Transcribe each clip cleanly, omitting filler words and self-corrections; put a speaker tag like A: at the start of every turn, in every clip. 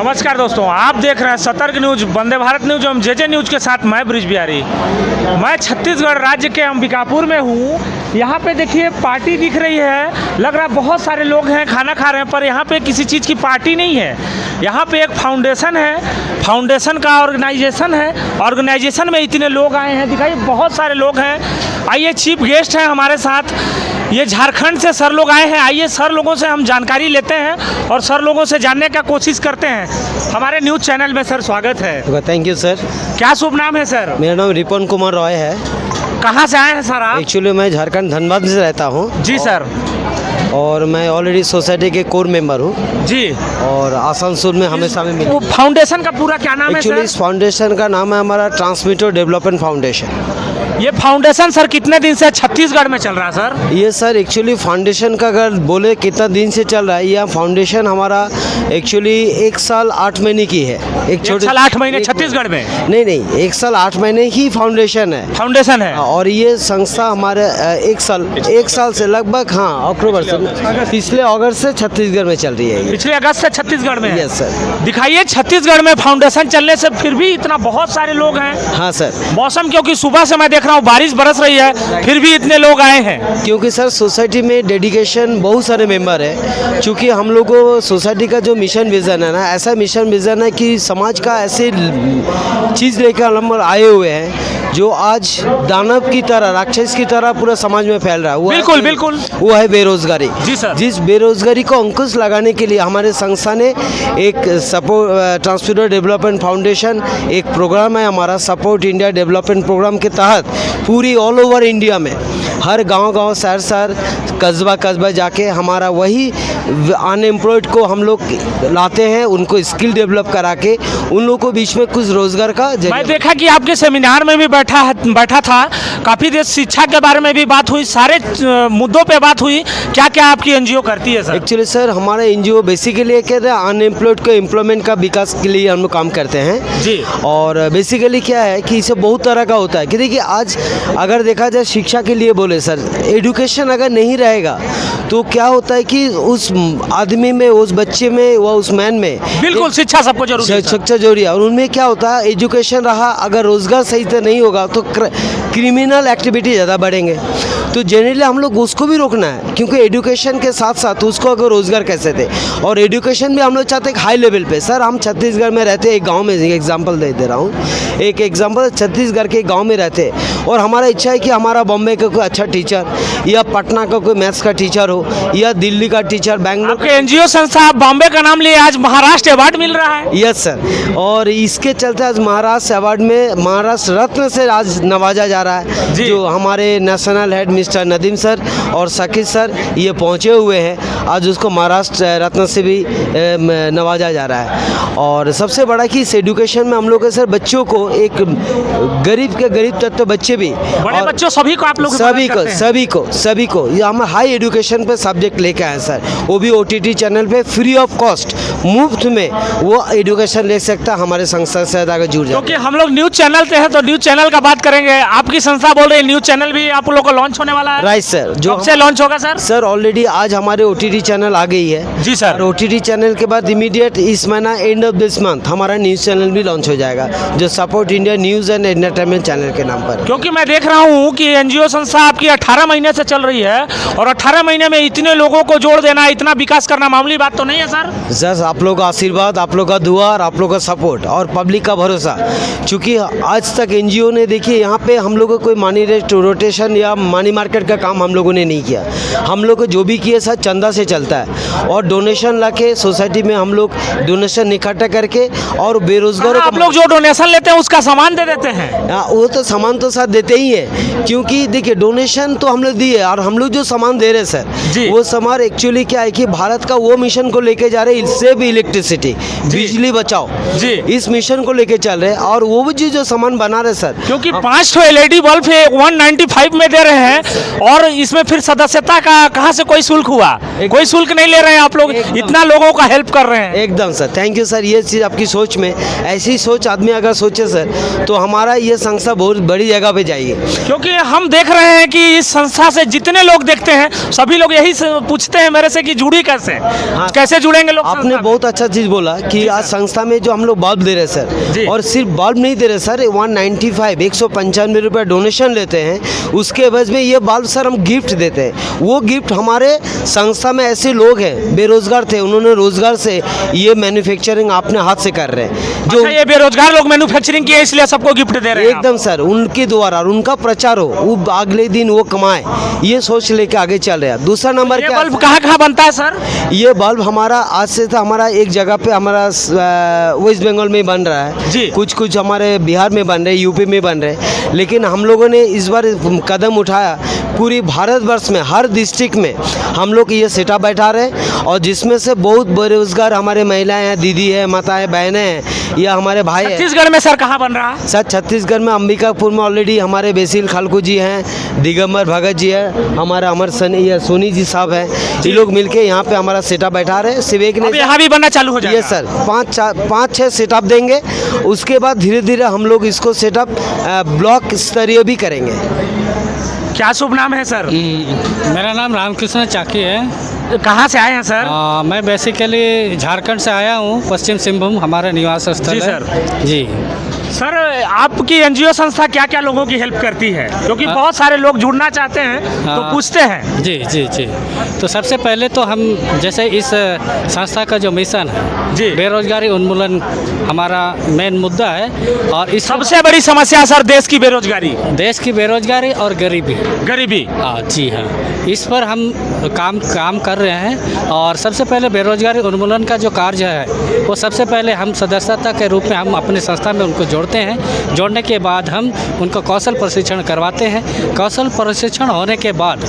A: नमस्कार दोस्तों, आप देख रहे हैं सतर्क न्यूज, वंदे भारत न्यूज एवं जेजे न्यूज के साथ मैं ब्रिज बिहारी। मैं छत्तीसगढ़ राज्य के अंबिकापुर में हूँ। यहाँ पे देखिए पार्टी दिख रही है, लग रहा है बहुत सारे लोग हैं, खाना खा रहे हैं, पर यहाँ पे किसी चीज़ की पार्टी नहीं है। यहाँ पे एक फाउंडेशन है, फाउंडेशन का ऑर्गेनाइजेशन है। ऑर्गेनाइजेशन में इतने लोग आए हैं, दिखाइए बहुत सारे लोग हैं। आइए, चीफ गेस्ट हैं हमारे साथ, ये झारखंड से सर लोग आए हैं। आइए सर लोगों से हम जानकारी लेते हैं और सर लोगों से जानने का कोशिश करते हैं। हमारे न्यूज़ चैनल में सर स्वागत है।
B: Thank you sir.
A: क्या शुभ नाम है सर?
B: मेरा नाम रिपन कुमार रॉय है।
A: कहाँ से आए हैं सर आप?
B: एक्चुअली मैं झारखंड धनबाद से रहता हूँ।
A: जी सर।
B: और मैं ऑलरेडी सोसाइटी के कोर मेंबर हूँ
A: जी।
B: और आसनसोल में हमेशा में
A: वो फाउंडेशन का पूरा क्या नाम है
B: एक्चुअली
A: सर?
B: इस फाउंडेशन का नाम है हमारा ट्रांसमीटर डेवलपमेंट फाउंडेशन।
A: ये फाउंडेशन सर कितने दिन से छत्तीसगढ़ में चल रहा है सर?
B: ये सर एक्चुअली फाउंडेशन का अगर बोले कितना दिन से चल रहा है, यह फाउंडेशन हमारा एक्चुअली 1 साल 8 महीने की है।
A: एक साल 8 महीने छत्तीसगढ़ में?
B: नहीं, 1 साल 8 महीने ही फाउंडेशन है।
A: फाउंडेशन है।
B: और ये संस्था हमारे 1 साल से लगभग, हाँ, अक्टूबर से, पिछले अगस्त से छत्तीसगढ़ में चल रही है।
A: पिछले अगस्त से छत्तीसगढ़ में?
B: Yes sir.
A: दिखाइए छत्तीसगढ़ में फाउंडेशन चलने से फिर भी इतना बहुत सारे लोग हैं।
B: हाँ सर।
A: मौसम, क्योंकि सुबह से मैं देख रहा हूँ बारिश बरस रही है, फिर भी इतने लोग आए हैं।
B: क्योंकि सर सोसाइटी में डेडिकेशन बहुत सारे मेंबर है। क्योंकि हम लोग को सोसाइटी का जो मिशन विज़न है ना, ऐसा मिशन विज़न है कि समाज का ऐसे चीज़ लेकर हम आए हुए हैं जो आज दानव की तरह, राक्षस की तरह पूरा समाज में फैल रहा है।
A: बिल्कुल बिल्कुल।
B: वो है बेरोजगारी।
A: जी सर।
B: जिस बेरोजगारी को अंकुश लगाने के लिए हमारे संस्था ने एक सपोर्ट ट्रांसमीटर डेवलपमेंट फाउंडेशन एक प्रोग्राम है हमारा, सपोर्ट इंडिया डेवलपमेंट प्रोग्राम के तहत पूरी ऑल ओवर इंडिया में हर गांव शहर कस्बा जाके हमारा वही अनएम्प्लॉयड को हम लोग लाते हैं, उनको स्किल डेवलप करा के उन लोगों को बीच में कुछ रोजगार का।
A: मैं देखा कि आपके सेमिनार में भी बैठा था, काफ़ी देर शिक्षा के बारे में भी बात हुई, सारे मुद्दों पे बात हुई। क्या क्या आपकी एनजीओ करती है सर?
B: एक्चुअली सर हमारा एनजीओ बेसिकली कहते हैं अनएम्प्लॉयड को एम्प्लॉयमेंट का विकास के लिए हम लोग काम करते हैं जी। और बेसिकली क्या है कि इसे बहुत तरह का होता है कि देखिए आज अगर देखा जाए शिक्षा के लिए बोले सर, एजुकेशन अगर नहीं रहेगा तो क्या होता है कि उस आदमी में, उस बच्चे में, व उस मैन में
A: बिल्कुल शिक्षा सबको जरूरी है।
B: शिक्षा जरूरी है। और उनमें क्या होता है, एजुकेशन रहा अगर रोजगार सही से नहीं होगा तो क्रिमिनल एक्टिविटी ज़्यादा बढ़ेंगे। तो जनरली हम लोग उसको भी रोकना है, क्योंकि एजुकेशन के साथ साथ उसको अगर रोज़गार कैसे दे, और एजुकेशन भी हम लोग चाहते हैं हाई लेवल पे। सर हम छत्तीसगढ़ में रहते, एक गांव में एग्जांपल दे रहा हूँ, एक एग्जांपल छत्तीसगढ़ के गांव में रहते, और हमारा इच्छा है कि हमारा बॉम्बे का कोई अच्छा टीचर या पटना का कोई मैथ्स का टीचर हो या दिल्ली का टीचर, बैंगलोर।
A: आपके एनजीओ संस्था बॉम्बे का नाम लिए आज महाराष्ट्र अवार्ड मिल रहा है।
B: Yes sir. और इसके चलते आज महाराष्ट्र अवार्ड में महाराष्ट्र रत्न से आज नवाजा जा रहा है, जो हमारे national head mister Nadeem sir और साकिब सर ये पहुंचे हुए हैं। आज उसको महाराष्ट्र रत्न से भी नवाजा जा रहा है। और सबसे बड़ा कि इस एजुकेशन में हम लोग सर बच्चों को, एक गरीब के गरीब तत्व बच्चे भी,
A: बड़े बच्चों सभी को आप लोग
B: सभी को ये हम हाई एजुकेशन पे सब्जेक्ट लेके आए सर। वो भी OTT चैनल पे फ्री ऑफ कॉस्ट, मुफ्त में वो एजुकेशन ले सकता है हमारे संस्था से अगर जुड़ जाए।
A: क्योंकि हम लोग न्यूज़ चैनल पे हैं तो न्यूज़ चैनल का बात करेंगे। आपकी संस्था बोल रही है न्यूज़ चैनल भी आप लोग को लॉन्च होने वाला है?
B: Right sir. जो
A: कब से लॉन्च होगा सर?
B: सर ऑलरेडी आज हमारे OTT चैनल आ गई है।
A: जी सर।
B: और OTT चैनल के बाद इमीडिएट इस महीना एंड ऑफ दिस मंथ हमारा न्यूज़ चैनल भी लॉन्च हो जाएगा, जो support India news and entertainment channel के नाम पर।
A: क्योंकि मैं देख रहा हूँ कि एनजीओ संस्था आपकी 18 महीने से चल रही है, और 18 महीने में इतने लोगों को जोड़ देना, इतना विकास करना मामूली बात तो नहीं है सर।
B: सर आप लोग का आशीर्वाद, आप लोग का दुआ और आप लोग का सपोर्ट और पब्लिक का भरोसा, क्योंकि आज तक एनजीओ ने, देखिए यहाँ पे हम लोग को कोई मनी रोटेशन या मनी मार्केट का काम हम लोगों ने नहीं किया। हम लोग को जो भी किए सर चंदा से चलता है, और डोनेशन ला के सोसाइटी में हम लोग डोनेशन इकट्ठा करके और बेरोजगारों को
A: आप लोग जो डोनेशन लेते हैं उसका सामान दे देते हैं?
B: वो तो सामान तो साथ देते ही है, क्योंकि देखिए डोनेशन तो हम लोग दिए, और हम लोग जो सामान दे रहे हैं सर, वो सामान एक्चुअली क्या है कि भारत का वो मिशन को लेके जा रहे हैं, इससे भी इलेक्ट्रिसिटी, बिजली बचाओ जी, इस मिशन को लेके चल रहे हैं। और वो भी जो सामान बना रहे सर,
A: क्योंकि 5 LED बल्ब 195 में दे रहे हैं, और इसमें फिर सदस्यता का कहाँ से कोई शुल्क हुआ? कोई शुल्क नहीं ले रहे हैं आप लोग,
B: एकदम।
A: इतना लोगों का हेल्प कर रहे हैं।
B: एकदम सर, थैंक यू सर। ये चीज़ आपकी सोच में, ऐसी सोच आदमी अगर सोचे सर, तो हमारा ये संस्था बहुत बड़ी जगह पे जाएगी।
A: क्योंकि हम देख रहे हैं कि इस संस्था से जितने लोग देखते हैं सभी लोग यही पूछते हैं मेरे से कि जुड़ी कैसे, कैसे जुड़ेंगे लोग
B: आपने
A: संस्था में?
B: बहुत अच्छा चीज़ बोला कि आज संस्था में जो हम लोग बल्ब दे रहे हैं
A: जी।
B: सर, और सिर्फ बल्ब नहीं दे रहे सर, 195 रुपये डोनेशन लेते हैं। उसके एवज में ये बल्ब सर हम गिफ्ट देते हैं। वो गिफ्ट हमारे संस्था में ऐसे लोग हैं बेरोजगार थे, उन्होंने रोजगार से ये मैन्युफैक्चरिंग अपने हाथ से कर रहे हैं। जो
A: अच्छा, ये बेरोजगार लोग मैन्युफैक्चरिंग किए इसलिए सबको गिफ्ट दे रहे हैं आप?
B: एकदम सर, उनके द्वारा और उनका प्रचार हो, वो अगले दिन वो कमाए, ये सोच लेके आगे चल रहे हैं। दूसरा नंबर
A: ये
B: क्या
A: बल्ब कहाँ कहाँ बनता है सर?
B: ये बल्ब हमारा आज से था, हमारा एक जगह पे हमारा वेस्ट बंगाल में बन रहा है
A: जी।
B: कुछ हमारे बिहार में बन रहे, यूपी में बन रहे, लेकिन हम लोगों ने इस बार कदम उठाया, पूरी भारतवर्ष में हर डिस्ट्रिक्ट में हम लोग ये सेटअप बैठा रहे हैं, और जिसमें से बहुत बेरोजगार हमारे महिलाएं हैं, दीदी है, माताएं, बहनें हैं, या हमारे भाई हैं।
A: छत्तीसगढ़ में सर कहाँ बन रहा है?
B: सर छत्तीसगढ़ में अंबिकापुर में ऑलरेडी हमारे बेसिल खालकू जी हैं, दिगंबर भगत जी है, हमारा अमर सनी या सोनी जी साहब हैं, ये लोग मिलके यहाँ पे हमारा सेटअप बैठा रहे हैं। सिवेक
A: अब
B: ने
A: यहाँ भी बनना चालू हो जाएगा?
B: ये सर 5-6 सेटअप देंगे, उसके बाद धीरे धीरे हम लोग इसको सेटअप ब्लॉक स्तरीय भी करेंगे।
A: क्या शुभ नाम है सर?
C: मेरा नाम रामकृष्ण चाकी है।
A: कहाँ से आए हैं सर?
C: मैं बेसिकली झारखंड से आया हूँ, पश्चिम सिंहभूम हमारा निवास स्थल
A: जी
C: है।
A: सर।
C: जी
A: सर, आपकी एनजीओ संस्था क्या क्या लोगों की हेल्प करती है? क्योंकि बहुत सारे लोग जुड़ना चाहते हैं तो
C: हाँ।
A: पूछते हैं।
C: जी जी जी। तो सबसे पहले तो हम जैसे इस संस्था का जो मिशन है
A: जी।
C: बेरोजगारी उन्मूलन हमारा मेन मुद्दा है, और इस
A: सबसे बड़ी समस्या सर देश की बेरोजगारी,
C: देश की बेरोजगारी और गरीबी।
A: गरीबी।
C: जी हाँ, इस पर हम काम कर रहे हैं। और सबसे पहले बेरोजगारी उन्मूलन का जो कार्य है वो सबसे पहले हम सदस्यता के रूप में हम अपने संस्था में उनको जोड़ते हैं। जोड़ने के बाद हम उनको कौशल प्रशिक्षण करवाते हैं। कौशल प्रशिक्षण होने के बाद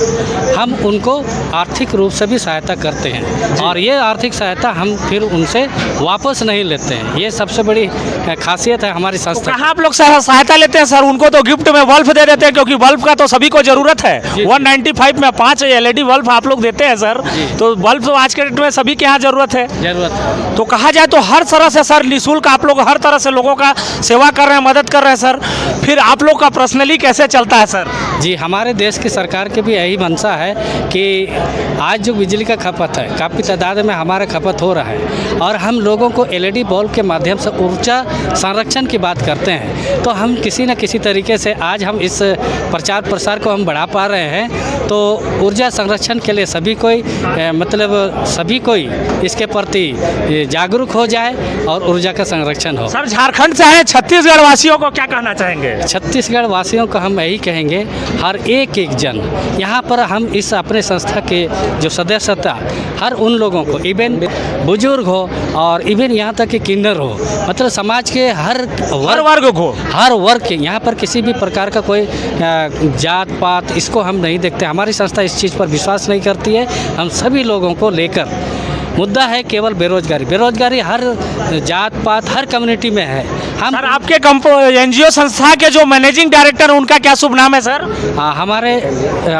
C: हम उनको आर्थिक रूप से भी सहायता करते हैं, और ये आर्थिक सहायता हम फिर उनसे वापस नहीं लेते हैं। ये सबसे बड़ी खासियत है हमारी संस्था।
A: कहाँ आप लोग सहायता लेते हैं सर? उनको तो गिफ्ट में बल्ब दे देते हैं, क्योंकि बल्ब का तो सभी को जरूरत है। 195 में 5 LED बल्ब आप लोग देते हैं सर, तो बल्ब तो आज के डेट में सभी के यहाँ जरूरत है। तो कहा जाए तो हर तरह से सर निःशुल्क आप लोग हर तरह से लोगों का सेवा कर रहे हैं, मदद कर रहे हैं सर। फिर आप लोग का पर्सनली कैसे चलता है सर?
C: जी, हमारे देश की सरकार के भी यही मंशा है कि आज जो बिजली का खपत है काफ़ी तादाद में हमारा खपत हो रहा है, और हम लोगों को LED बल्ब के माध्यम से ऊर्जा संरक्षण की बात करते हैं। तो हम किसी न किसी तरीके से आज हम इस प्रचार प्रसार को हम बढ़ा पा रहे हैं। तो ऊर्जा संरक्षण के लिए सभी कोई इसके प्रति जागरूक हो जाए और ऊर्जा का संरक्षण हो।
A: सर झारखंड से आए छत्तीसगढ़ वासियों को क्या कहना चाहेंगे?
C: छत्तीसगढ़ वासियों को हम यही कहेंगे, हर एक जन यहाँ पर हम इस अपने संस्था के जो सदस्यता हर उन लोगों को, इवन बुजुर्ग हो और इवन यहाँ तक कि किन्नर हो, मतलब समाज के हर वर्ग के, यहाँ पर किसी भी प्रकार का कोई जात पात इसको हम नहीं देखते। हमारी संस्था इस चीज़ पर विश्वास नहीं करती है। हम सभी लोगों को लेकर, मुद्दा है केवल बेरोजगारी हर जात पात हर कम्युनिटी में है। हम
A: सर आपके एनजीओ संस्था के जो मैनेजिंग डायरेक्टर हैं उनका क्या शुभ नाम है सर?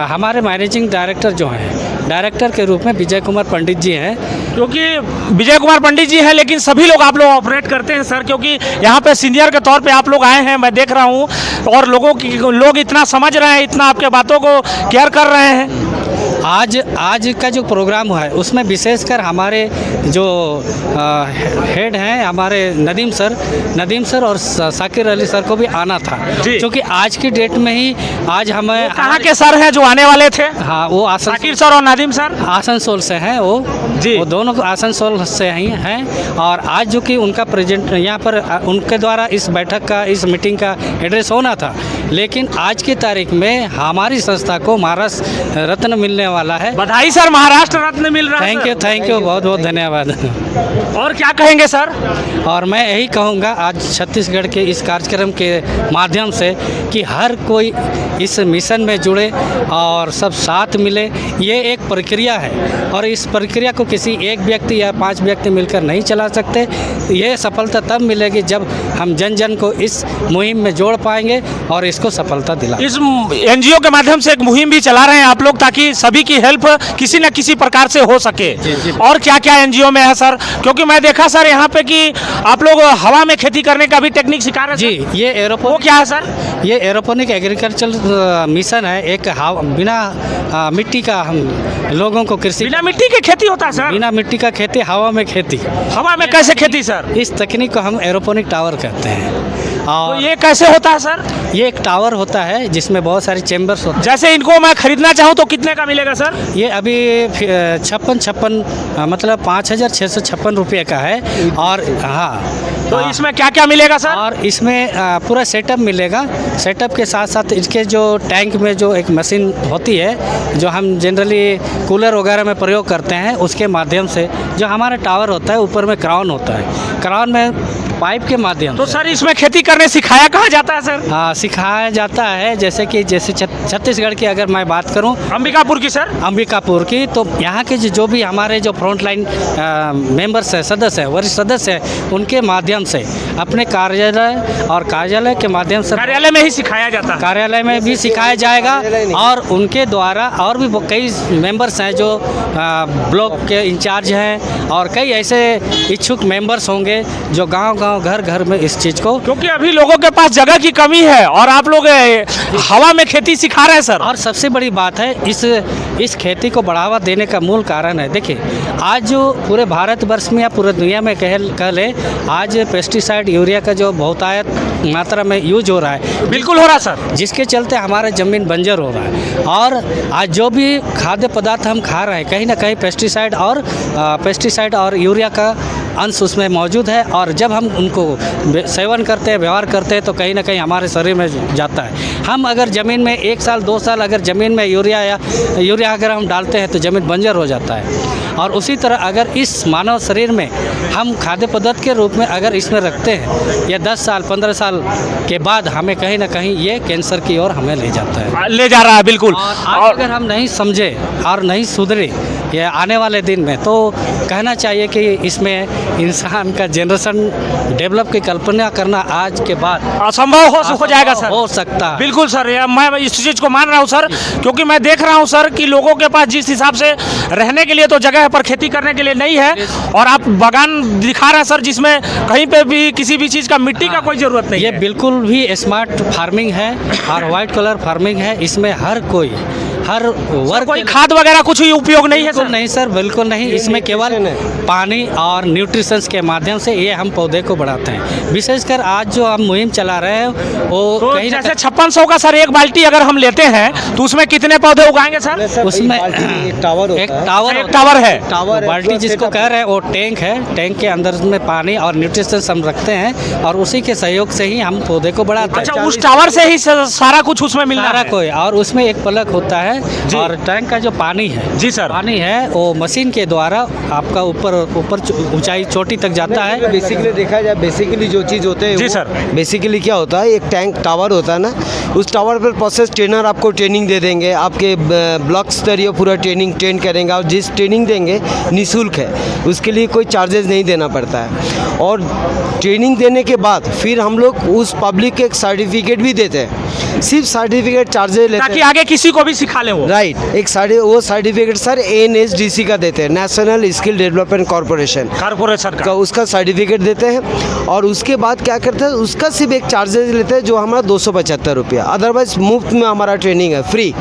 C: हमारे मैनेजिंग डायरेक्टर जो हैं, डायरेक्टर के रूप में विजय कुमार पंडित जी हैं।
A: क्योंकि विजय कुमार पंडित जी हैं, लेकिन सभी लोग आप लोग ऑपरेट करते हैं सर, क्योंकि यहाँ पे सीनियर के तौर पे आप लोग आए हैं, मैं देख रहा हूँ, और लोग इतना समझ रहे हैं, इतना आपके बातों को केयर कर रहे हैं।
C: आज का जो प्रोग्राम है उसमें विशेषकर हमारे जो हेड हैं हमारे नदीम सर और साकिर अली सर को भी आना था, क्योंकि आज की डेट में ही आज हमें
A: कहाँ के सर हैं जो आने वाले थे?
C: हाँ, वो
A: साकिर सर और नदीम सर
C: आसनसोल से हैं। वो दोनों आसनसोल से ही हैं, और आज जो कि उनका प्रेजेंट यहाँ पर उनके द्वारा इस बैठक का, इस मीटिंग का एड्रेस होना था, लेकिन आज की तारीख में हमारी संस्था को महाराष्ट्र रत्न मिलने वाला है।
A: बधाई सर, महाराष्ट्र रत्न मिल रहा है।
C: थैंक यू, बहुत बहुत धन्यवाद।
A: और क्या कहेंगे सर?
C: और मैं यही कहूँगा आज छत्तीसगढ़ के इस कार्यक्रम के माध्यम से कि हर कोई इस मिशन में जुड़े और सब साथ मिले। ये एक प्रक्रिया है, और इस प्रक्रिया को किसी एक व्यक्ति या 5 व्यक्ति मिलकर नहीं चला सकते। ये सफलता तब मिलेगी जब हम जन जन को इस मुहिम में जोड़ पाएंगे और इसको उसको सफलता दिला।
A: इस एनजीओ के माध्यम से एक मुहिम भी चला रहे हैं आप लोग, ताकि सभी की हेल्प किसी न किसी प्रकार से हो सके। और क्या क्या एनजीओ में है सर? क्योंकि मैं देखा सर यहाँ पे कि आप लोग हवा में खेती करने का भी टेक्निक सिखा रहे हैं
C: जी,
A: सर।
C: ये
A: वो क्या है सर?
C: ये एरोपोनिक एग्रीकल्चर मिशन है। एक बिना मिट्टी का हम लोगों को कृषि,
A: बिना मिट्टी की खेती होता है सर?
C: बिना मिट्टी का खेती, हवा में खेती।
A: हवा में कैसे खेती सर?
C: इस तकनीक को हम एरोपोनिक टावर कहते हैं।
A: तो
C: और
A: ये कैसे होता है सर?
C: ये एक टावर होता है जिसमें बहुत सारी चैम्बर्स होते
A: जैसे इनको मैं खरीदना चाहूँ तो कितने का मिलेगा सर?
C: हैं। ये अभी 56 मतलब 5,656 रुपये का है। और हाँ,
A: तो इसमें क्या क्या मिलेगा सर?
C: और इसमें पूरा सेटअप मिलेगा। सेटअप के साथ साथ इसके जो टैंक में जो एक मशीन होती है, जो हम जनरली कूलर वगैरह में प्रयोग करते हैं, उसके माध्यम से जो हमारा टावर होता है, ऊपर में क्राउन होता है, क्राउन में पाइप के माध्यम
A: तो
C: से
A: सर इसमें खेती करने सिखाया कहाँ जाता है सर?
C: सिखाया जाता है। जैसे छत्तीसगढ़ की अगर मैं बात करूं,
A: अंबिकापुर की सर?
C: अंबिकापुर की, तो यहाँ के जो भी हमारे जो फ्रंट लाइन मेंबर्स हैं, सदस्य हैं, वरिष्ठ सदस्य हैं, उनके माध्यम से अपने कार्यालय के माध्यम से
A: कार्यालय में ही सिखाया जाता है?
C: कार्यालय में भी सिखाया जाएगा। और उनके द्वारा और भी कई मेंबर्स हैं जो ब्लॉक के इंचार्ज हैं, और कई ऐसे इच्छुक मेंबर्स होंगे जो गांव घर घर में इस चीज़ को,
A: क्योंकि अभी लोगों के पास जगह की कमी है और आप लोग हवा में खेती सिखा रहे हैं सर।
C: और सबसे बड़ी बात है इस खेती को बढ़ावा देने का मूल कारण है, देखिए आज जो पूरे भारतवर्ष में या पूरे दुनिया में कह ले, आज पेस्टिसाइड यूरिया का जो बहुतायत मात्रा में यूज हो रहा है,
A: बिल्कुल हो रहा है सर,
C: जिसके चलते हमारा ज़मीन बंजर हो रहा है। और आज जो भी खाद्य पदार्थ हम खा रहे हैं, कहीं ना कहीं पेस्टिसाइड और यूरिया का अंश उसमें मौजूद है। और जब हम उनको सेवन करते हैं, व्यवहार करते हैं, तो कहीं ना कहीं हमारे शरीर में जाता है। हम अगर ज़मीन में 1 साल 2 साल अगर ज़मीन में यूरिया अगर हम डालते हैं तो ज़मीन बंजर हो जाता है। और उसी तरह अगर इस मानव शरीर में हम खाद्य पदार्थ के रूप में अगर इसमें रखते हैं, या 10 साल 15 साल के बाद हमें कहीं ना कहीं ये कैंसर की ओर हमें ले जाता है,
A: ले जा रहा है बिल्कुल।
C: और अगर हम नहीं समझे और नहीं सुधरे ये आने वाले दिन में, तो कहना चाहिए कि इसमें इंसान का जनरेशन डेवलप की कल्पना करना आज के बाद
A: असंभव हो जाएगा सर।
C: हो सकता है।
A: बिल्कुल सर, मैं इस चीज़ को मान रहा हूँ सर, क्योंकि मैं देख रहा हूँ सर कि लोगों के पास जिस हिसाब से रहने के लिए तो जगह है, पर खेती करने के लिए नहीं है। और आप बागान दिखा रहे हैं सर, जिसमें कहीं पे भी किसी भी चीज़ का मिट्टी का कोई ज़रूरत नहीं
C: ये
A: है।
C: बिल्कुल भी स्मार्ट फार्मिंग है और वाइट कलर फार्मिंग है। इसमें हर वर्ग
A: कोई खाद वगैरह कुछ ही उपयोग नहीं है
C: बिल्कुल
A: सर?
C: नहीं सर, बिल्कुल नहीं। इसमें केवल पानी और न्यूट्रिशंस के माध्यम से ये हम पौधे को बढ़ाते हैं। विशेषकर आज जो हम मुहिम चला रहे हैं वो
A: तो
C: कहीं ना
A: जैसे 5600 का सर एक बाल्टी अगर हम लेते हैं तो उसमें कितने पौधे उगाएंगे सर?
C: उसमें
B: एक टावर होता है।
A: एक टावर है।
B: टावर
C: बाल्टी जिसको कह रहे हैं वो टैंक है। टैंक के अंदर में पानी और न्यूट्रिशंस हम रखते हैं और उसी के सहयोग से ही हम पौधे को बढ़ाते हैं।
A: अच्छा, उस टावर से ही सारा कुछ उसमें मिल रहा
C: सारा
A: है?
C: कोई, और उसमें एक प्लग होता है और टैंक का जो पानी है,
A: जी सर,
C: पानी है वो मशीन के द्वारा आपका ऊपर ऊंचाई चोटी तक जाता है।
B: बेसिकली देखा जाए, बेसिकली जो चीज़ होते हैं
A: जी
B: वो
A: सर।
B: बेसिकली क्या होता है, एक टैंक टावर होता है ना, उस टावर पर प्रोसेस ट्रेनर आपको ट्रेनिंग दे देंगे, आपके ब्लॉक स्तरीय पूरा ट्रेन करेंगे। और जिस ट्रेनिंग देंगे निःशुल्क है, उसके लिए कोई चार्जेस नहीं देना पड़ता है। और ट्रेनिंग देने के बाद फिर हम लोग उस पब्लिक के एक सर्टिफिकेट भी देते हैं, सिर्फ सर्टिफिकेट चार्जेस लेते
A: ताकि
B: हैं।
A: आगे किसी को भी सिखा लें वो।
B: राइट, वो सर्टिफिकेट सर NSDC का देते हैं, नेशनल स्किल डेवलपमेंट कॉरपोरेशन का, उसका सर्टिफिकेट देते हैं। और उसके बाद क्या करते हैं, उसका सिर्फ एक चार्जेस लेते हैं जो हमारा 275 रुपया। अदरवाइज मुफ्त में हमारा ट्रेनिंग है, फ्री।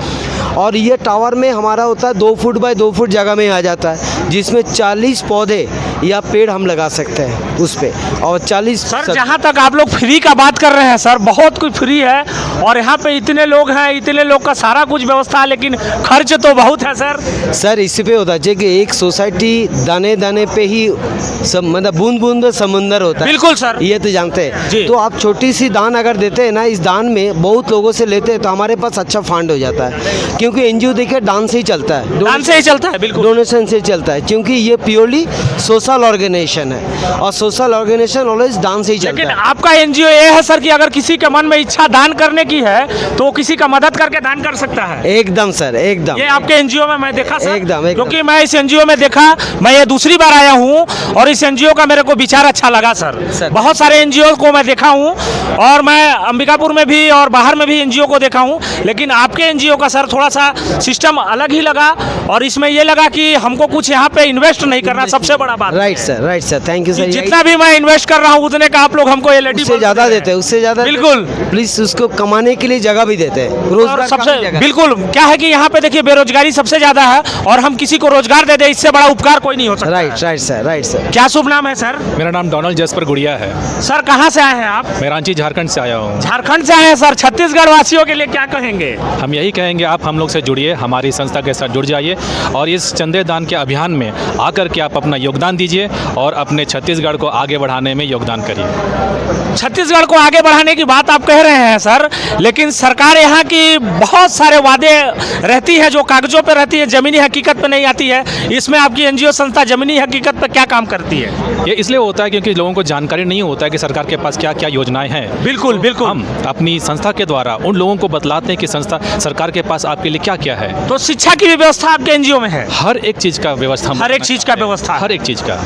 B: और ये टावर में हमारा होता है 2 फुट बाय 2 फुट जगह में आ जाता है, जिसमें 40 पौधे या पेड़ हम लगा सकते हैं उस पर। और 40
A: सर, जहाँ तक आप लोग फ्री का बात कर रहे हैं सर, बहुत कुछ फ्री है। और यहाँ पे इतने लोग हैं, इतने लोग का सारा कुछ व्यवस्था है, लेकिन खर्च तो बहुत है सर।
B: इसी पे होता है कि एक सोसाइटी दाने दाने पे ही मतलब बूंद बूंद समुंदर होता है।
A: बिल्कुल सर,
B: ये तो जानते हैं।
A: जी।
B: तो आप छोटी सी दान अगर देते हैं ना, इस दान में बहुत लोगों से लेते हैं तो हमारे पास अच्छा फंड हो जाता है। क्योंकि NGO देखिए दान से ही चलता है,
A: दान से ही चलता है, बिल्कुल
B: डोनेशन से चलता है, क्योंकि ये प्योरली सोशल ऑर्गेनाइजेशन है और सोशल ऑर्गेनाइजेशन ऑलवेज दान से ही चलता
A: लेकिन
B: है।
A: आपका NGO ये है सर कि अगर किसी के मन में इच्छा दान करने की है तो वो किसी का मदद करके दान कर सकता है।
B: एकदम सर, एकदम।
A: ये आपके एनजीओ में मैं देखा सर,
B: एकदम, एकदम।
A: क्योंकि मैं इस एनजीओ में देखा, मैं ये दूसरी बार आया हूँ और इस एनजीओ का मेरे को विचार अच्छा लगा सर। बहुत सारे एनजीओ को मैं देखा हूँ और मैं अंबिकापुर में भी और बाहर में भी एनजीओ को देखा हूँ, लेकिन आपके एनजीओ का सर थोड़ा सा सिस्टम अलग ही लगा और इसमें ये लगा कि हमको कुछ यहाँ पे इन्वेस्ट नहीं करना, सबसे बड़ा बात।
B: Right sir, thank you sir.
A: जितना भी मैं इन्वेस्ट कर रहा हूँ उतने का आप लोग हमको एलईडी
B: उससे ज़्यादा देते हैं, उससे ज़्यादा
A: बिल्कुल।
B: प्लीज उसको कमाने के लिए जगह भी देते हैं,
A: और
B: रोजगार
A: सबसे
B: का भी जगह।
A: बिल्कुल क्या है कि यहाँ पे देखिए बेरोजगारी सबसे ज्यादा है और हम किसी को रोजगार दे दे इससे बड़ा उपकार कोई नहीं हो सकता।
B: Right sir.
A: क्या शुभ नाम है सर?
D: मेरा नाम डोनाल्ड जसपर गुड़िया है।
A: सर कहाँ से आए हैं आप?
D: मैं रांची झारखंड से आया हूँ।
A: झारखंड से आए हैं सर। छत्तीसगढ़ वासियों के लिए क्या कहेंगे?
D: हम यही कहेंगे आप हम लोग से जुड़िए, हमारी संस्था के साथ जुड़ जाइए और इस चंदेदान के अभियान में आकर के आप अपना योगदान दीजिए और अपने छत्तीसगढ़ को आगे बढ़ाने में योगदान करिए।
A: छत्तीसगढ़ को आगे बढ़ाने की बात आप कह रहे हैं सर, लेकिन सरकार यहाँ की बहुत सारे वादे रहती है जो कागजों पे रहती है, जमीनी हकीकत पे नहीं आती है। इसमें आपकी एनजीओ संस्था जमीनी हकीकत पे क्या काम करती है?
D: ये इसलिए होता है क्योंकि लोगों को जानकारी नहीं होता है कि सरकार के पास क्या क्या योजनाएं हैं।
A: बिल्कुल बिल्कुल।
D: हम अपनी संस्था के द्वारा उन लोगों को बतलाते हैं कि संस्था सरकार के पास आपके लिए क्या क्या है।
A: तो शिक्षा की भी व्यवस्था आपके एनजीओ में है?
D: हर एक चीज़ का व्यवस्था,
A: हर एक चीज़ का व्यवस्था,
D: हर एक चीज़ का।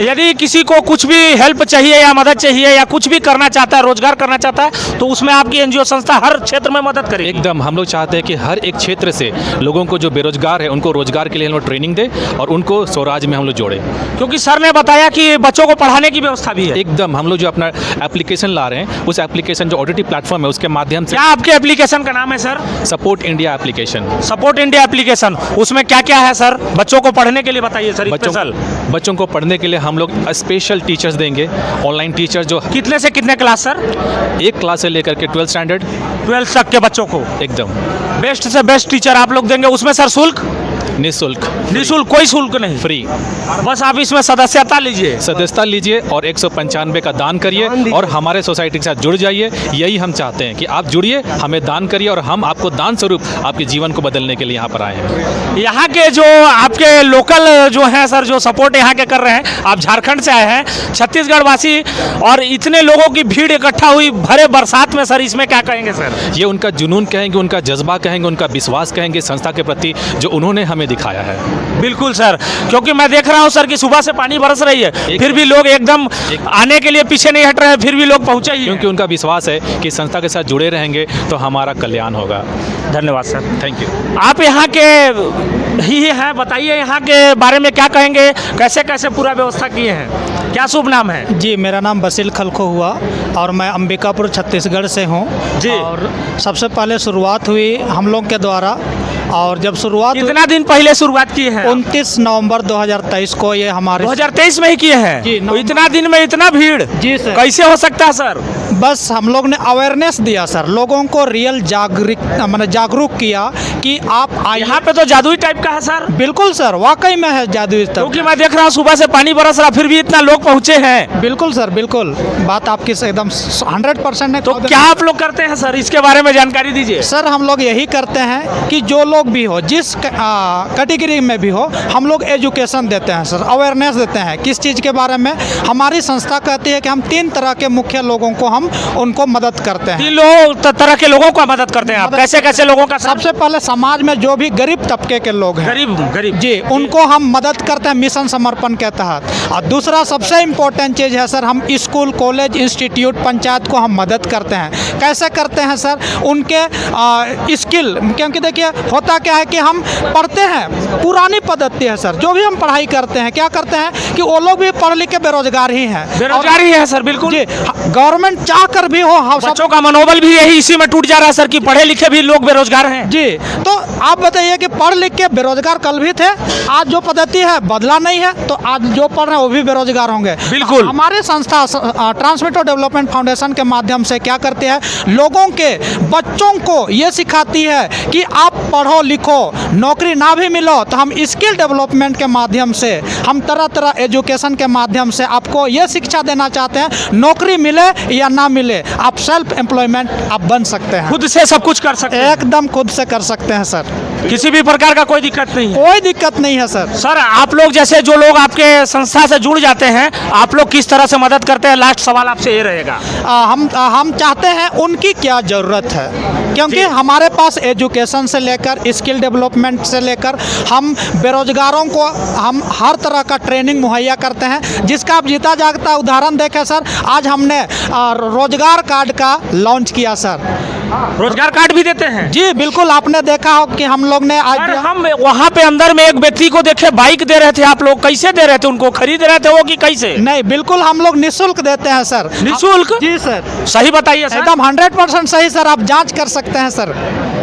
A: यदि किसी को कुछ भी हेल्प चाहिए या मदद चाहिए या कुछ भी करना चाहता है, रोजगार करना चाहता है, तो उसमें आपकी एनजीओ संस्था हर क्षेत्र में मदद करेगी।
D: एकदम, हम लोग चाहते हैं कि हर एक क्षेत्र से लोगों को जो बेरोजगार है उनको रोजगार के लिए हम लोग ट्रेनिंग दे और उनको स्वराज में हम लोग जोड़े।
A: क्योंकि सर ने बताया कि बच्चों को पढ़ाने की व्यवस्था भी है।
D: एकदम, हम लोग जो अपना एप्लीकेशन ला रहे हैं उस एप्लीकेशन जो OTT प्लेटफॉर्म है उसके माध्यम से।
A: क्या आपके एप्लीकेशन का नाम है sir?
D: Support India application.
A: Support India application, उसमें क्या क्या है सर? बच्चों को पढ़ने के लिए बताइए सर। स्पेशल
D: बच्चों को पढ़ने के लिए हम लोग स्पेशल टीचर्स देंगे, ऑनलाइन टीचर जो
A: कितने से कितने क्लास सर?
D: 1 क्लास से लेकर के 12th स्टैंडर्ड
A: 12th तक के बच्चों को
D: एकदम
A: बेस्ट से बेस्ट टीचर आप लोग देंगे। उसमें सर शुल्क?
D: निःशुल्क,
A: निःशुल्क, कोई शुल्क नहीं,
D: फ्री।
A: बस आप इसमें सदस्यता लीजिए,
D: सदस्यता लीजिए और 195 का दान करिए और हमारे सोसाइटी के साथ जुड़ जाइए। यही हम चाहते हैं कि आप जुड़िए, हमें दान करिए और हम आपको दान स्वरूप आपके जीवन को बदलने के लिए यहाँ पर आए हैं।
A: यहाँ के जो आपके लोकल जो हैं सर, जो सपोर्ट यहाँ के कर रहे हैं, आप झारखंड से आए हैं, छत्तीसगढ़ वासी, और इतने लोगों की भीड़ इकट्ठा हुई भरे बरसात में सर, इसमें क्या कहेंगे सर?
D: ये उनका जुनून कहेंगे, उनका जज्बा कहेंगे, उनका विश्वास कहेंगे संस्था के प्रति जो उन्होंने हमें दिखाया है।
A: बिल्कुल सर, क्योंकि मैं देख रहा हूँ सर कि सुबह से पानी बरस रही है, फिर भी लोग एकदम आने के लिए पीछे नहीं हट रहे हैं, फिर भी लोग पहुँचे ही,
D: क्योंकि उनका विश्वास है कि संस्था के साथ जुड़े रहेंगे तो हमारा कल्याण होगा।
A: धन्यवाद सर,
D: थैंक यू।
A: आप यहाँ के ही हैं, बताइए यहाँ के बारे में क्या कहेंगे, कैसे कैसे पूरा व्यवस्था किए हैं? क्या शुभ नाम है?
E: जी, मेरा नाम बसील खलखो हुआ और मैं अंबिकापुर छत्तीसगढ़ से हूँ
A: जी।
E: और सबसे पहले शुरुआत हुई हम लोग के द्वारा, और जब शुरुआत
A: कितना दिन पहले शुरुआत की है?
E: 29 नवंबर 2023 को ये हमारे
A: 2023 में ही किए हैं?
E: जी,
A: तो इतना दिन में इतना भीड़
E: जी सर,
A: कैसे हो सकता है सर?
E: बस हम लोग ने अवेयरनेस दिया सर, लोगों को रियल जागरूक किया कि आप
A: यहाँ पे तो जादुई टाइप का है सर।
E: बिल्कुल सर, वाकई में है जादुई तब।
A: क्योंकि मैं देख रहा हूँ सुबह से पानी बरस रहा, फिर भी इतना लोग पहुँचे हैं।
E: बिल्कुल सर, बिल्कुल, बात आपकी एकदम 100% है।
A: तो क्या आप लोग करते हैं सर, इसके बारे में जानकारी दीजिए।
E: सर हम लोग यही करते हैं कि जो लोग भी हो, जिस कैटेगरी में भी हो, हम लोग एजुकेशन देते हैं सर, अवेयरनेस देते हैं किस चीज़ के बारे में। हमारी संस्था कहती है कि हम 3 तरह के मुख्य लोगों को हम उनको मदद करते हैं।
A: 3 तरह के लोगों को मदद करते हैं आप? कैसे कैसे लोगों का?
E: सबसे पहले समाज में जो भी गरीब तबके के लोग हैं,
A: गरीब
E: जी, उनको हम मदद करते हैं मिशन समर्पण के तहत। और दूसरा सबसे इम्पोर्टेंट चीज़ है सर, हम स्कूल, कॉलेज, इंस्टीट्यूट, पंचायत को हम मदद करते हैं। कैसे करते हैं सर? उनके स्किल, क्योंकि देखिए होता क्या है कि हम पढ़ते हैं, पुरानी पद्धति है सर, जो भी हम पढ़ाई करते हैं क्या करते हैं कि वो लोग भी पढ़ लिख के बेरोजगार ही हैं।
A: बेरोजगार ही है सर, बिल्कुल
E: जी। गवर्नमेंट चाह कर भी हो,
A: बच्चों का मनोबल भी यही इसी में टूट जा रहा है सर कि पढ़े लिखे भी लोग बेरोजगार हैं।
E: जी, तो आप बताइए कि पढ़ लिख के बेरोजगार कल भी थे, आज जो पद्धति है बदला नहीं है, तो आज जो पढ़ रहे हैं वो भी बेरोजगार होंगे।
A: बिल्कुल।
E: हमारी संस्था ट्रांसमिटर डेवलपमेंट फाउंडेशन के माध्यम से क्या करती है, लोगों के बच्चों को ये सिखाती है कि आप पढ़ो लिखो, नौकरी ना भी मिलो तो हम स्किल डेवलपमेंट के माध्यम से, हम तरह तरह एजुकेशन के माध्यम से आपको ये शिक्षा देना चाहते हैं, नौकरी मिले या ना मिले, आप सेल्फ एम्प्लॉयमेंट आप बन सकते हैं,
A: खुद से सब कुछ कर सकते हैं।
E: एकदम खुद से कर सकते हैं सर।
A: किसी भी प्रकार का कोई दिक्कत नहीं है।
E: कोई दिक्कत नहीं है सर।
A: सर आप लोग जैसे जो लोग आपके संस्था से जुड़ जाते हैं, आप लोग किस तरह से मदद करते हैं? लास्ट सवाल आपसे ये रहेगा।
E: हम चाहते हैं उनकी क्या ज़रूरत है, क्योंकि हमारे पास एजुकेशन से लेकर स्किल डेवलपमेंट से लेकर हम बेरोजगारों को हम हर तरह का ट्रेनिंग मुहैया करते हैं, जिसका आप जीता जागता उदाहरण देखें सर। आज हमने रोजगार कार्ड का लॉन्च किया सर।
A: रोजगार कार्ड भी देते हैं?
E: जी बिल्कुल, आपने देखा हो कि हम लोग ने आज
A: सर हम वहाँ पे अंदर में एक व्यक्ति को देखे बाइक दे रहे थे, आप लोग कैसे दे रहे थे उनको? खरीद रहे थे वो कि कैसे?
E: नहीं, बिल्कुल हम लोग निःशुल्क देते हैं सर।
A: निःशुल्क?
E: जी सर,
A: सही बताइए सर।
E: एकदम 100% सही सर, आप जांच कर सकते हैं सर।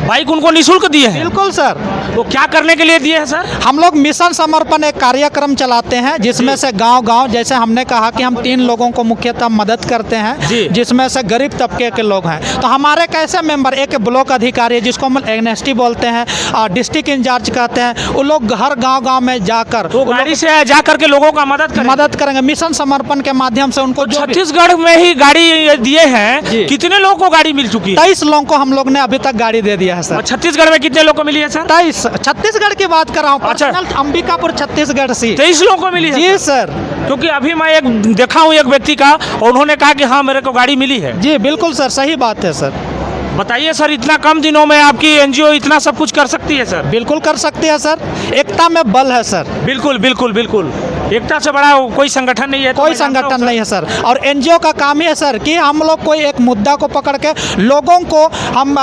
A: बाइक उनको निःशुल्क दिए हैं?
E: बिल्कुल सर।
A: वो क्या करने के लिए दिए हैं सर?
E: हम लोग मिशन समर्पण एक कार्यक्रम चलाते हैं, जिसमें से गांव-गांव, जैसे हमने कहा कि हम 3 लोगों को मुख्यतः मदद करते
A: जी।
E: हैं, जिसमें से गरीब तबके के लोग हैं। तो हमारे कैसे मेंबर, एक ब्लॉक अधिकारी है जिसको हम एनएसटी बोलते हैं, डिस्ट्रिक्ट इंचार्ज कहते हैं, वो लोग हर गांव-गांव में जाकर
A: तो गाड़ी से जा करके लोगों का मदद
E: करेंगे मिशन समर्पण के माध्यम से उनको। जो भी
A: छत्तीसगढ़ में ही गाड़ी दिए हैं,
E: जी।
A: कितने लोगों को गाड़ी मिल चुकी है?
E: 23 लोगों को हम लोग ने अभी तक गाड़ी दे दिया है
A: और
E: सर।
A: छत्तीसगढ़ में कितने लोगों को मिली है सर?
E: 23 छत्तीसगढ़ की बात कर रहा हूँ,
A: अच्छा।
E: पर्सनल अंबिकापुर छत्तीसगढ़ से।
A: 23 लोगों को मिली है
E: जी
A: सर?
E: सर।
A: क्योंकि अभी मैं एक देखा हूँ एक व्यक्ति का, और उन्होंने कहा कि हाँ मेरे को गाड़ी मिली है।
E: जी बिल्कुल सर, सही बात है सर।
A: बताइए सर, इतना कम दिनों में आपकी एनजीओ इतना सब कुछ कर सकती है सर?
E: बिल्कुल कर सकते हैं सर, एकता में बल है सर।
A: बिल्कुल बिल्कुल बिल्कुल, एकता से बड़ा कोई संगठन नहीं है। तो
E: कोई
A: मैं जानता हूं
E: संगठन
A: सर।
E: नहीं है सर। और एनजीओ का काम ही है सर कि हम लोग कोई एक मुद्दा को पकड़ के लोगों को हम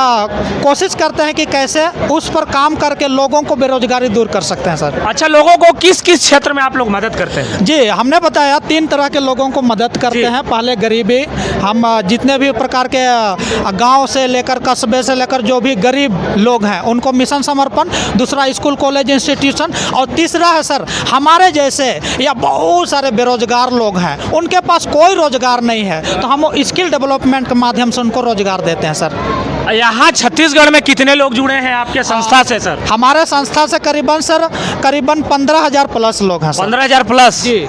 E: कोशिश करते हैं कि कैसे उस पर काम करके लोगों को बेरोजगारी दूर कर सकते हैं सर।
A: अच्छा, लोगों को किस किस क्षेत्र में आप लोग मदद करते हैं?
E: जी, हमने बताया 3 तरह के लोगों को मदद करते
A: जी।
E: हैं। पहले गरीबी, हम जितने भी प्रकार के गांव से लेकर कस्बे से लेकर जो भी गरीब लोग हैं उनको मिशन समर्पण, दूसरा स्कूल कॉलेज इंस्टीट्यूशन, और तीसरा है सर हमारे जैसे या बहुत सारे बेरोजगार लोग हैं, उनके पास कोई रोजगार नहीं है, तो हम स्किल डेवलपमेंट के माध्यम से उनको रोजगार देते हैं सर।
A: यहाँ छत्तीसगढ़ में कितने लोग जुड़े हैं आपके संस्था से सर?
E: हमारे संस्था से करीबन 15,000 प्लस लोग हैं सर।
A: 15,000 प्लस
E: जी।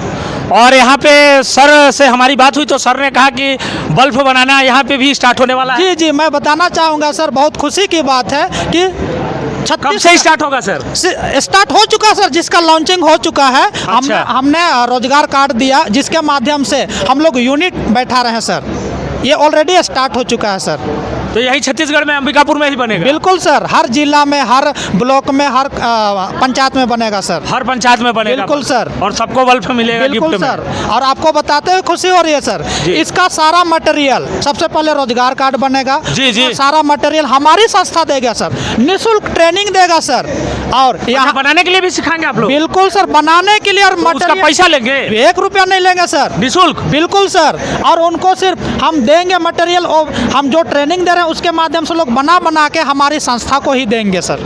A: और यहाँ पे सर से हमारी बात हुई तो सर ने कहा कि बल्ब बनाना यहाँ पे भी स्टार्ट होने वाला है।
E: जी जी, मैं बताना चाहूँगा सर, बहुत खुशी की बात है कि
A: कब से स्टार्ट होगा सर?
E: स्टार्ट हो चुका सर, जिसका लॉन्चिंग हो चुका है।
A: अच्छा।
E: हमने रोजगार कार्ड दिया, जिसके माध्यम से हम लोग यूनिट बैठा रहे हैं सर। ये ऑलरेडी स्टार्ट हो चुका है सर।
A: तो यही छत्तीसगढ़ में अंबिकापुर में ही बनेगा?
E: बिल्कुल सर, हर जिला में, हर ब्लॉक में, हर पंचायत में बनेगा सर।
A: हर पंचायत में बनेगा?
E: बिल्कुल सर।
A: और सबको बल्ब मिलेगा
E: बिल्कुल
A: गिफ्ट में?
E: सर। और आपको बताते हुए खुशी हो रही है सर,
A: जी।
E: इसका सारा मटेरियल, सबसे पहले रोजगार कार्ड बनेगा।
A: जी, जी।
E: और सारा मटेरियल हमारी संस्था देगा सर, निःशुल्क ट्रेनिंग देगा सर। और
A: यहाँ बनाने के लिए भी सिखाएंगे आप लोग?
E: बिल्कुल सर, बनाने के लिए। और
A: तो उसका पैसा लेंगे?
E: 1 रुपया नहीं लेंगे सर,
A: निःशुल्क?
E: बिल्कुल सर। और उनको सिर्फ हम देंगे मटेरियल, और हम जो ट्रेनिंग दे रहे हैं उसके माध्यम से लोग बना के हमारी संस्था को ही देंगे सर।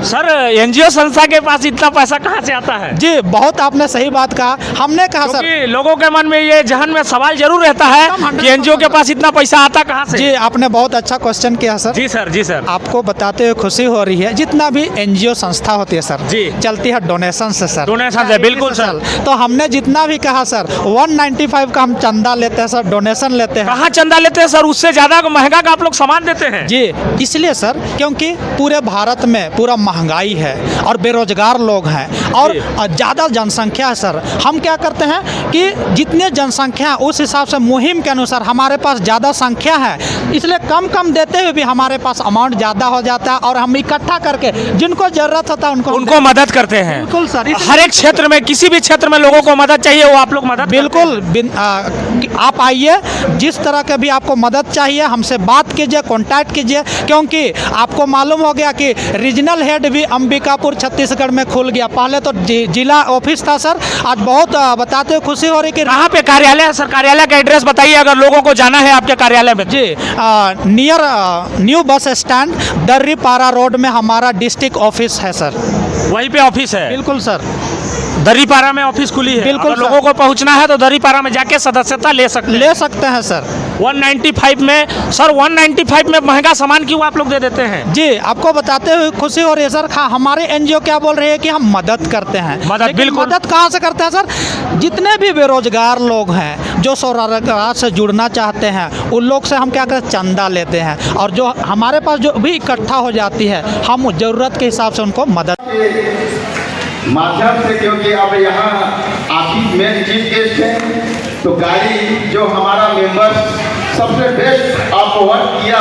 A: सर एनजीओ संस्था के पास इतना पैसा कहाँ से आता है?
E: जी, बहुत आपने सही बात कहा। हमने कहा सर,
A: क्योंकि लोगों के मन में ये जहन में सवाल जरूर रहता है
E: एकदम
A: कि एनजीओ के पास इतना पैसा आता कहाँ से?
E: जी आपने बहुत अच्छा क्वेश्चन किया सर।
A: जी सर, जी सर।
E: आपको बताते हुए खुशी हो रही है, जितना भी एनजीओ संस्था होती है सर,
A: जी।
E: चलती है डोनेशन से सर।
A: डोनेशन से, बिल्कुल सर।
E: तो हमने जितना भी कहा सर, 195 का हम चंदा लेते हैं सर, डोनेशन लेते हैं।
A: कहाँ चंदा लेते हैं सर? उससे ज्यादा महंगा का आप लोग सामान देते हैं?
E: जी, इसलिए सर क्योंकि पूरे भारत में पूरा महंगाई है और बेरोजगार लोग हैं और ज़्यादा जनसंख्या है सर। हम क्या करते हैं कि जितने जनसंख्या उस हिसाब से मुहिम के अनुसार हमारे पास ज़्यादा संख्या है, इसलिए कम कम देते हुए भी हमारे पास अमाउंट ज़्यादा हो जाता है, और हम इकट्ठा करके जिनको ज़रूरत होता है उनको
A: मदद करते हैं।
E: बिल्कुल सर।
A: हर एक क्षेत्र में, किसी भी क्षेत्र में लोगों को मदद चाहिए, वो आप लोग मदद
E: बिल्कुल आप आइए, जिस तरह के भी आपको मदद चाहिए हमसे बात कीजिए, कांटेक्ट कीजिए, क्योंकि आपको मालूम हो गया कि रीजनल हेड भी अंबिकापुर छत्तीसगढ़ में खुल गया। पहले तो जिला ऑफिस था सर, आज बहुत बताते हुए खुशी हो रही कि
A: कहाँ पे कार्यालय है सर? कार्यालय का एड्रेस बताइए अगर लोगों को जाना है आपके कार्यालय में।
E: जी, near new bus stand, Darripara road में हमारा डिस्ट्रिक्ट ऑफिस है सर।
A: वहीं पे ऑफिस है?
E: बिल्कुल सर।
A: दरीपारा में ऑफिस खुली है,
E: बिल्कुल
A: अगर
E: सर।
A: लोगों को पहुंचना है तो दरीपारा में जाके सदस्यता ले सकते हैं।
E: ले सकते हैं सर।
A: 195 में सर, 195 में महंगा सामान क्यों आप लोग दे देते हैं?
E: जी, आपको बताते हुए खुशी हो रही है सर। हमारे एनजीओ क्या बोल रही है कि हम मदद करते हैं।
A: मदद,
E: लेकिन
A: बिल्कुल।
E: मदद कहाँ से करते हैं सर? जितने भी बेरोजगार लोग हैं जो स्वरोजगार से जुड़ना चाहते हैं, उन लोग से हम क्या करते हैं, चंदा लेते हैं, और जो हमारे पास जो भी इकट्ठा हो जाती है, हम ज़रूरत के हिसाब से उनको मदद
F: माध्यम से, क्योंकि अब यहाँ आप ही मेन चीफ गेस्ट हैं, तो गाड़ी जो हमारा मेंबर सबसे बेस्ट आपको वर्क किया,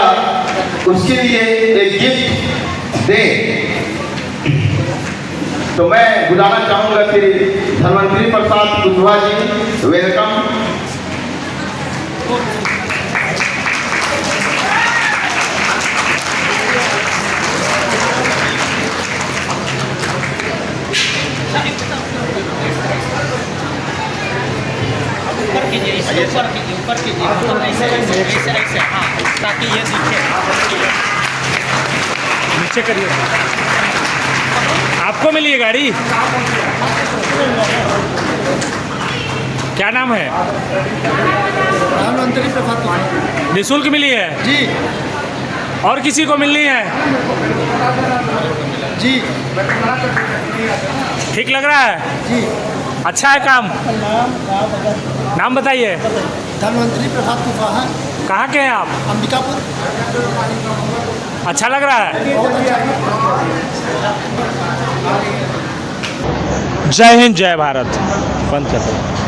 F: उसके लिए एक गिफ्ट दें। तो मैं बुलाना चाहूँगा श्री धनवंतरी प्रसाद कुशवाहा जी, वेलकम।
A: नीचे करिए। आपको मिली है गाड़ी? क्या नाम है?
G: धनवंतरी प्रसाद
A: निःशुल्क मिली है
G: जी।
A: और किसी को मिलनी है?
G: जी
A: ठीक लग रहा है?
G: जी।
A: अच्छा है काम? नाम बताइए।
G: धनवंतरी प्रसाद कुशवाहा,
A: कहाँ के हैं आप?
G: अंबिकापुर।
A: अच्छा लग रहा है? जय हिंद, जय भारत। बंद कर दो।